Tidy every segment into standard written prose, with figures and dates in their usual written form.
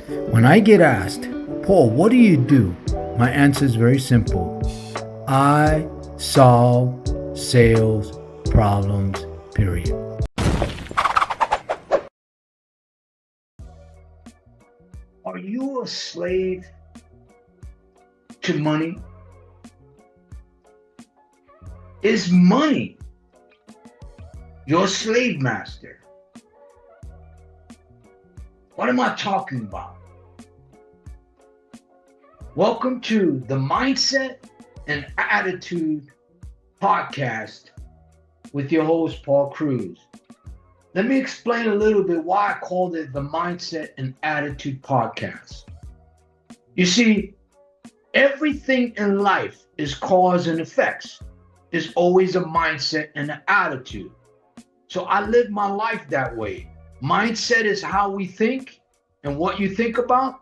When I get asked, Paul, what do you do? My answer is very simple. I solve sales problems, period. Are you a slave to money? Is money your slave master? What am I talking about? Welcome to the Mindset and Attitude podcast with your host, Paul Cruz. Let me explain a little bit why I called it the Mindset and Attitude podcast. You see, everything in life is cause and effects. There's always a mindset and an attitude. So I live my life that way. Mindset is how we think and what you think about.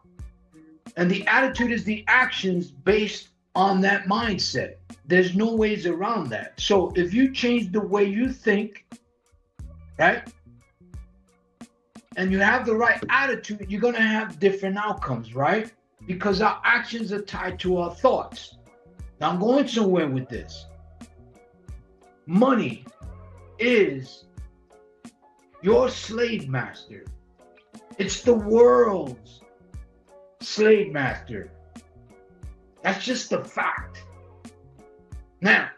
And the attitude is the actions based on that mindset. There's no ways around that. So if you change the way you think, right? And you have the right attitude, you're going to have different outcomes, right? Because our actions are tied to our thoughts. Now I'm going somewhere with this. Money is your slave master. It's the world's slave master. That's just a fact. Now,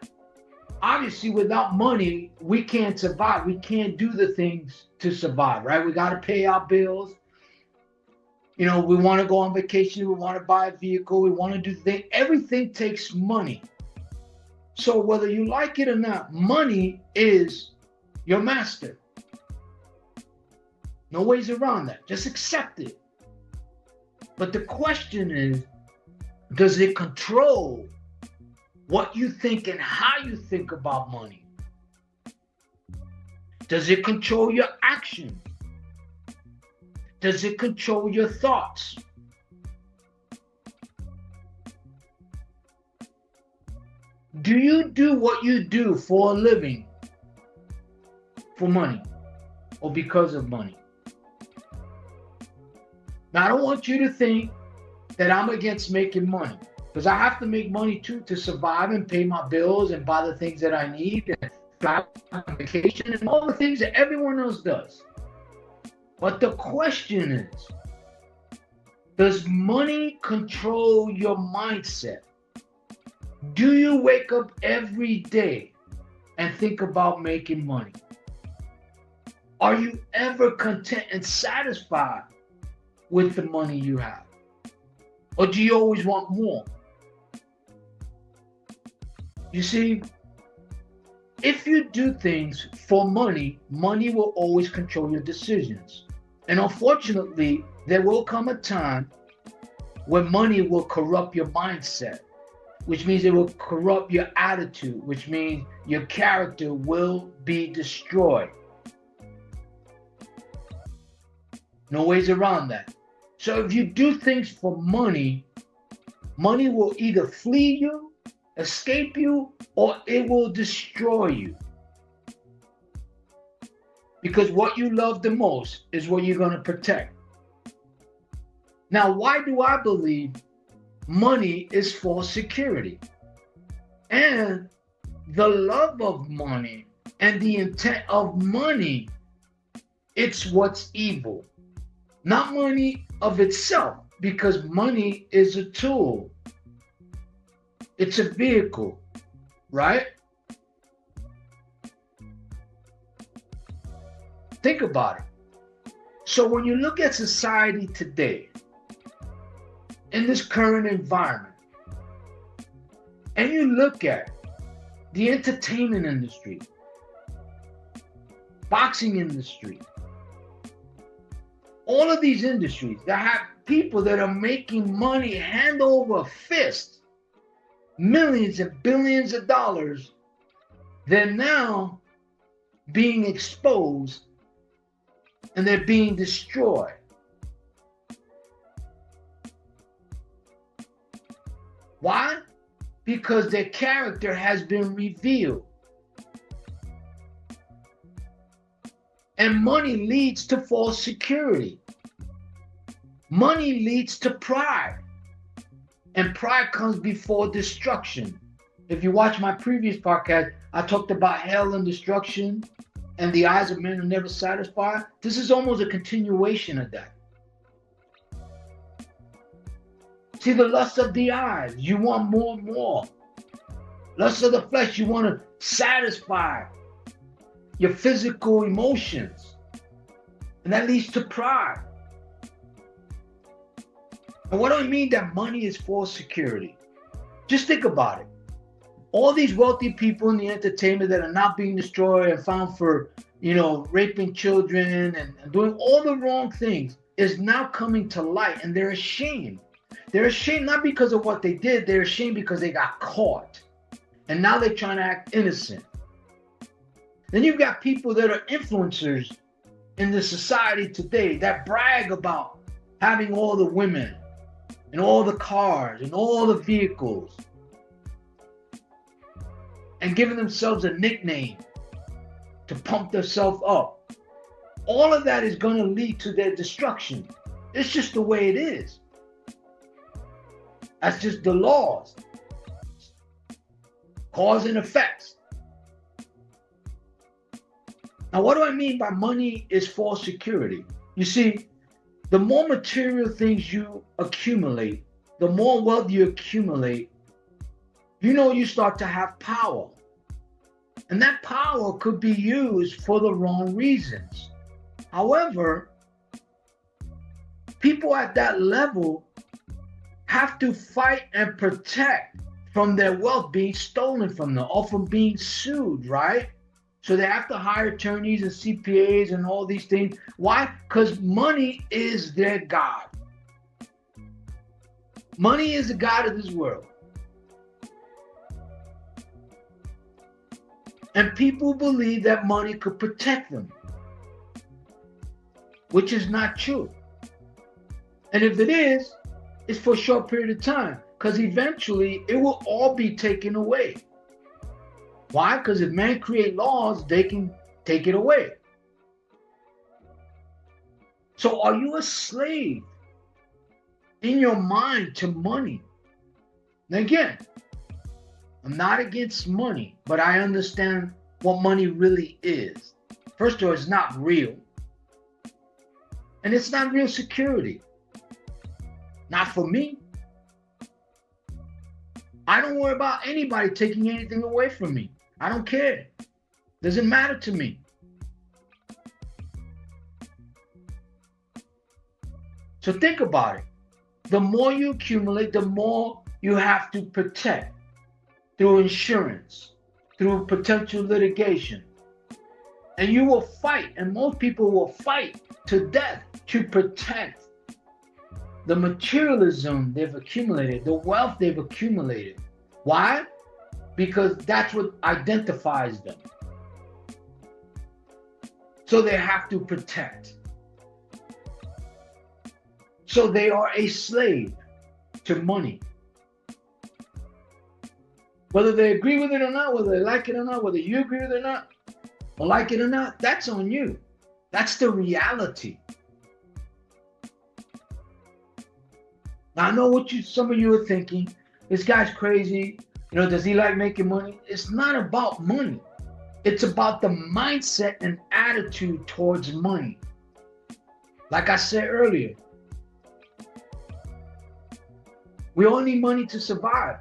obviously, without money, we can't survive. We can't do the things to survive, right? We got to pay our bills. You know, we want to go on vacation. We want to buy a vehicle. We want to do things. Everything takes money. So whether you like it or not, money is your master. No ways around that. Just accept it. But the question is, does it control what you think and how you think about money? Does it control your actions? Does it control your thoughts? Do you do what you do for a living for money or because of money? Now, I don't want you to think that I'm against making money, because I have to make money too to survive and pay my bills and buy the things that I need and fly on vacation and all the things that everyone else does. But the question is, does money control your mindset? Do you wake up every day and think about making money? Are you ever content and satisfied with the money you have? Or do you always want more? You see, if you do things for money, money will always control your decisions. And unfortunately, there will come a time when money will corrupt your mindset, which means it will corrupt your attitude, which means your character will be destroyed. No ways around that. So if you do things for money, money will either flee you, escape you, or it will destroy you. Because what you love the most is what you're going to protect. Now, why do I believe money is for security? And the love of money and the intent of money, it's what's evil. Not money of itself, because money is a tool. It's a vehicle, right? Think about it. So when you look at society today, in this current environment, and you look at the entertainment industry, boxing industry, all of these industries that have people that are making money hand over fist, millions and billions of dollars, they're now being exposed and they're being destroyed. Why? Because their character has been revealed. And money leads to false security. Money leads to pride, and pride comes before destruction. If you watch my previous podcast, I talked about hell and destruction and the eyes of men are never satisfied. This is almost a continuation of that. See, the lust of the eyes, you want more and more. Lust of the flesh, you want to satisfy your physical emotions. And that leads to pride. And what do I mean that money is false security? Just think about it. All these wealthy people in the entertainment that are not being destroyed and found for, raping children and doing all the wrong things is now coming to light, and they're ashamed. They're ashamed not because of what they did, they're ashamed because they got caught. And now they're trying to act innocent. Then you've got people that are influencers in the society today that brag about having all the women and all the cars and all the vehicles and giving themselves a nickname to pump themselves up. All of that is going to lead to their destruction. It's just the way it is. That's just the laws. Cause and effects. Now, what do I mean by money is false security? You see, the more material things you accumulate, the more wealth you accumulate, you start to have power. And that power could be used for the wrong reasons. However, people at that level have to fight and protect from their wealth being stolen from them or from being sued, right? So they have to hire attorneys and CPAs and all these things. Why? Because money is their God. Money is the God of this world. And people believe that money could protect them, which is not true. And if it is, it's for a short period of time, because eventually it will all be taken away. Why? Because if men create laws, they can take it away. So are you a slave in your mind to money? Now again, I'm not against money, but I understand what money really is. First of all, it's not real. And it's not real security. Not for me. I don't worry about anybody taking anything away from me. I don't care. Doesn't matter to me. So think about it. The more you accumulate, the more you have to protect through insurance, through potential litigation. And you will fight, and most people will fight to death to protect the materialism they've accumulated, the wealth they've accumulated. Why? Because that's what identifies them. So they have to protect. So they are a slave to money. Whether they agree with it or not, whether they like it or not, whether you agree with it or not, or like it or not, that's on you. That's the reality. Now, I know what some of you are thinking. This guy's crazy. Does he like making money? It's not about money. It's about the mindset and attitude towards money. Like I said earlier, we all need money to survive.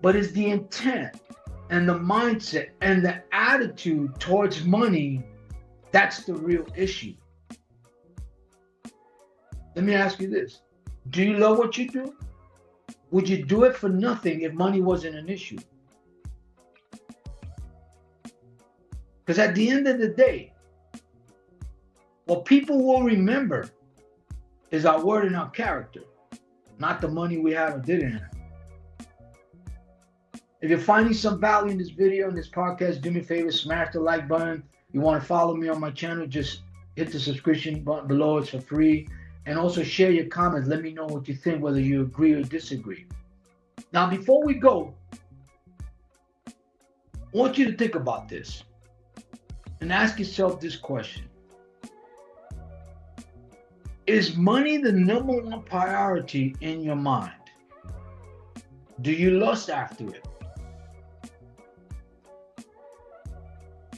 But it's the intent and the mindset and the attitude towards money that's the real issue. Let me ask you this. Do you love what you do? Would you do it for nothing if money wasn't an issue? Because at the end of the day, what people will remember is our word and our character, not the money we had or didn't have. If you're finding some value in this video, in this podcast, do me a favor, smash the like button. You want to follow me on my channel, just hit the subscription button below. It's for free. And also share your comments. Let me know what you think, whether you agree or disagree. Now, before we go, I want you to think about this and ask yourself this question. Is money the number one priority in your mind? Do you lust after it?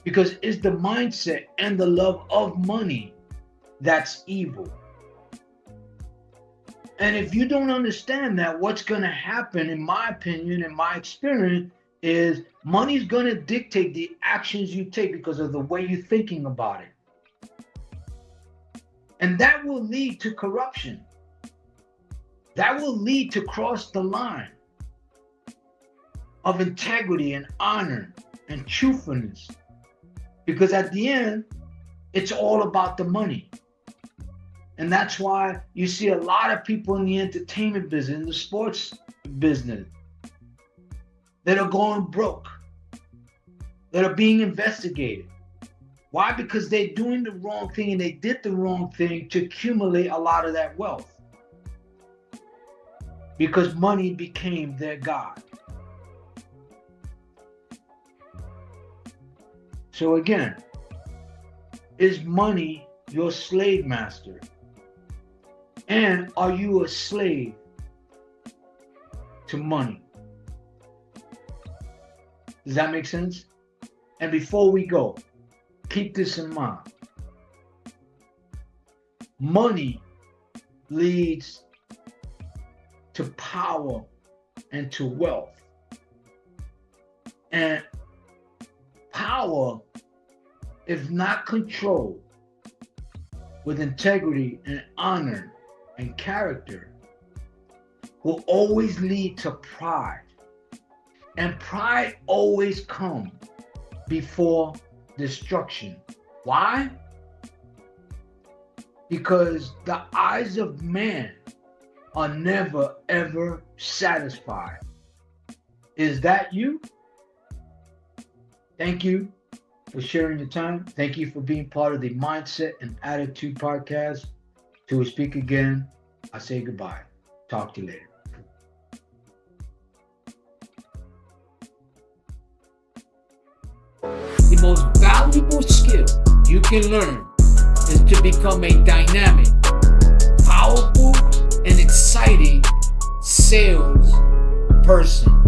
Because it's the mindset and the love of money that's evil. And if you don't understand that, what's going to happen, in my opinion, in my experience, is money's going to dictate the actions you take because of the way you're thinking about it. And that will lead to corruption. That will lead to cross the line of integrity and honor and truthfulness. Because at the end, it's all about the money. And that's why you see a lot of people in the entertainment business, in the sports business, that are going broke, that are being investigated. Why? Because they're doing the wrong thing, and they did the wrong thing to accumulate a lot of that wealth. Because money became their God. So again, is money your slave master? And are you a slave to money? Does that make sense? And before we go, keep this in mind. Money leads to power and to wealth. And power, if not controlled with integrity and honor and character, will always lead to pride. And pride always comes before destruction. Why? Because the eyes of man are never ever satisfied. Is that you? Thank you for sharing your time. Thank you for being part of the Mindset and Attitude podcast. Till we speak again, I say goodbye. Talk to you later. The most valuable skill you can learn is to become a dynamic, powerful, and exciting sales person.